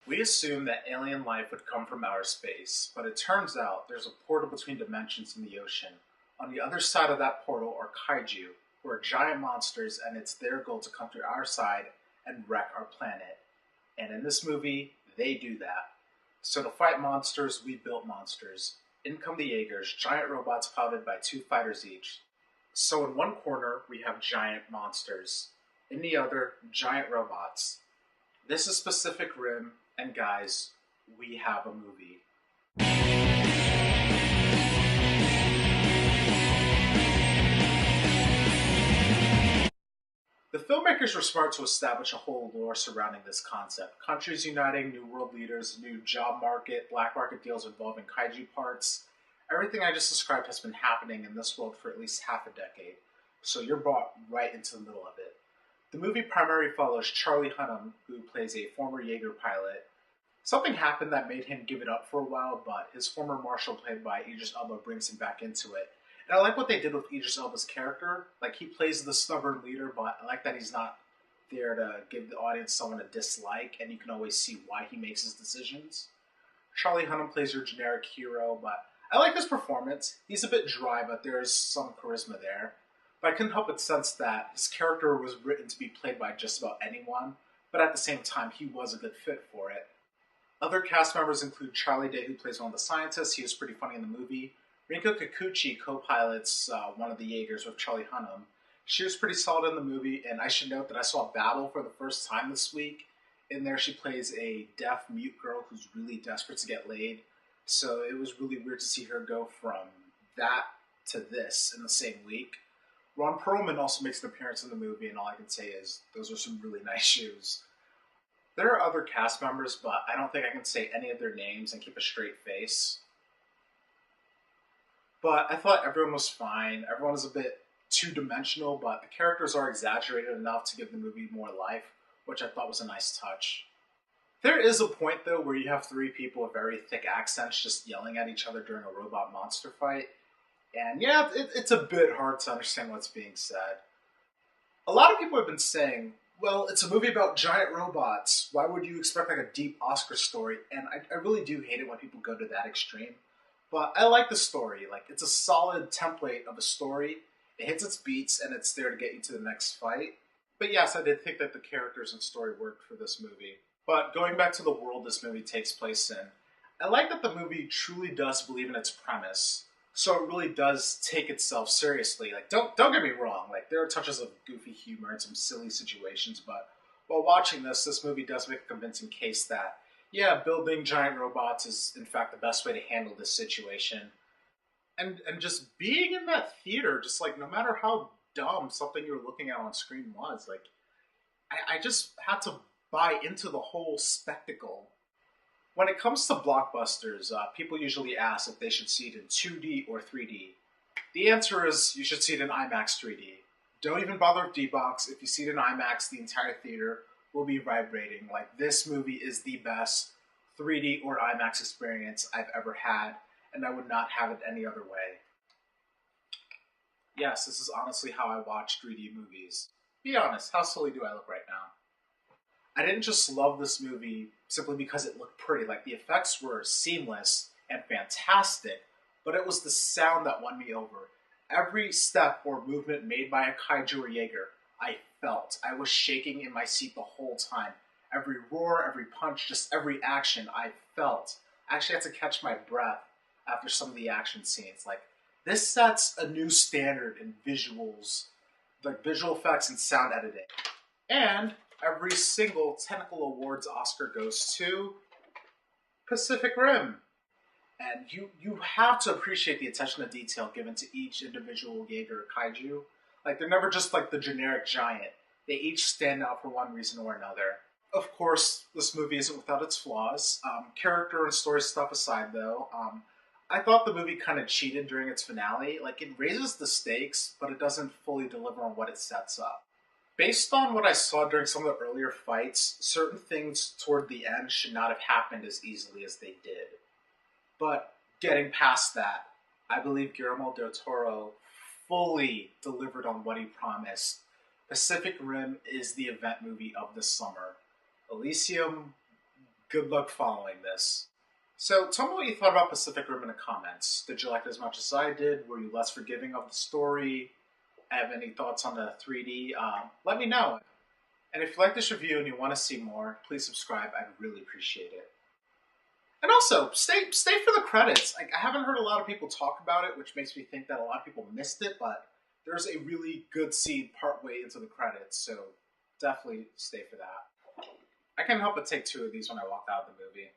We assumed that alien life would come from outer space, but it turns out there's a portal between dimensions in the ocean. On the other side of that portal are kaiju, who are giant monsters, and it's their goal to come to our side and wreck our planet. And in this movie, they do that. So to fight monsters, we built monsters. In come the Jaegers, giant robots piloted by two fighters each. So in one corner, we have giant monsters. In the other, giant robots. This is Pacific Rim, and guys, we have a movie. The filmmakers were smart to establish a whole lore surrounding this concept. Countries uniting, new world leaders, new job market, black market deals involving kaiju parts. Everything I just described has been happening in this world for at least half a decade, so you're brought right into the middle of it. The movie primarily follows Charlie Hunnam, who plays a former Jaeger pilot. Something happened that made him give it up for a while, but his former marshal, played by Idris Elba, brings him back into it. And I like what they did with Idris Elba's character. Like, he plays the stubborn leader, but I like that he's not there to give the audience someone to dislike, and you can always see why he makes his decisions. Charlie Hunnam plays your generic hero, but I like his performance. He's a bit dry, but there's some charisma there. But I couldn't help but sense that his character was written to be played by just about anyone, but at the same time, he was a good fit for it. Other cast members include Charlie Day, who plays one of the scientists. He was pretty funny in the movie. Rinko Kikuchi co-pilots one of the Jaegers with Charlie Hunnam. She was pretty solid in the movie, and I should note that I saw Babel for the first time this week. In there, she plays a deaf mute girl who's really desperate to get laid. So it was really weird to see her go from that to this in the same week. Ron Perlman also makes an appearance in the movie, and all I can say is those are some really nice shoes. There are other cast members, but I don't think I can say any of their names and keep a straight face. But I thought everyone was fine. Everyone was a bit two-dimensional, but the characters are exaggerated enough to give the movie more life, which I thought was a nice touch. There is a point, though, where you have three people with very thick accents just yelling at each other during a robot monster fight. And yeah, it's a bit hard to understand what's being said. A lot of people have been saying, well, it's a movie about giant robots. Why would you expect like a deep Oscar story? And I really do hate it when people go to that extreme. But I like the story. Like, it's a solid template of a story. It hits its beats, and it's there to get you to the next fight. But yes, I did think that the characters and story worked for this movie. But going back to the world this movie takes place in, I like that the movie truly does believe in its premise. So it really does take itself seriously. Like, don't get me wrong. Like, there are touches of goofy humor and some silly situations, but while watching this movie does make a convincing case that, yeah, building giant robots is in fact the best way to handle this situation. And just being in that theater, just like no matter how dumb something you were looking at on screen was, like I just had to buy into the whole spectacle. When it comes to blockbusters, people usually ask if they should see it in 2D or 3D. The answer is you should see it in IMAX 3D. Don't even bother with D-Box. If you see it in IMAX, the entire theater will be vibrating. Like, this movie is the best 3D or IMAX experience I've ever had, and I would not have it any other way. Yes, this is honestly how I watch 3D movies. Be honest, how silly do I look right now? I didn't just love this movie simply because it looked pretty. Like, the effects were seamless and fantastic, but it was the sound that won me over. Every step or movement made by a kaiju or Jaeger, I felt. I was shaking in my seat the whole time. Every roar, every punch, just every action, I felt. I actually had to catch my breath after some of the action scenes. Like, this sets a new standard in visuals, like visual effects and sound editing. And every single technical awards Oscar goes to Pacific Rim. And you have to appreciate the attention to detail given to each individual Jaeger kaiju. Like, they're never just like the generic giant. They each stand out for one reason or another. Of course, this movie isn't without its flaws. Character and story stuff aside, though, I thought the movie kind of cheated during its finale. Like, it raises the stakes, but it doesn't fully deliver on what it sets up. Based on what I saw during some of the earlier fights, certain things toward the end should not have happened as easily as they did. But getting past that, I believe Guillermo del Toro fully delivered on what he promised. Pacific Rim is the event movie of the summer. Elysium good luck following this. So tell me what you thought about Pacific Rim in the comments. Did you like it as much as I did? Were you less forgiving of the story? Have any thoughts on the 3D? Let me know. And if you like this review and you want to see more, please subscribe. I'd really appreciate it. And also, stay for the credits. I haven't heard a lot of people talk about it, which makes me think that a lot of people missed it, but there's a really good scene partway into the credits, so definitely stay for that. I can't help but take 2 of these when I walked out of the movie.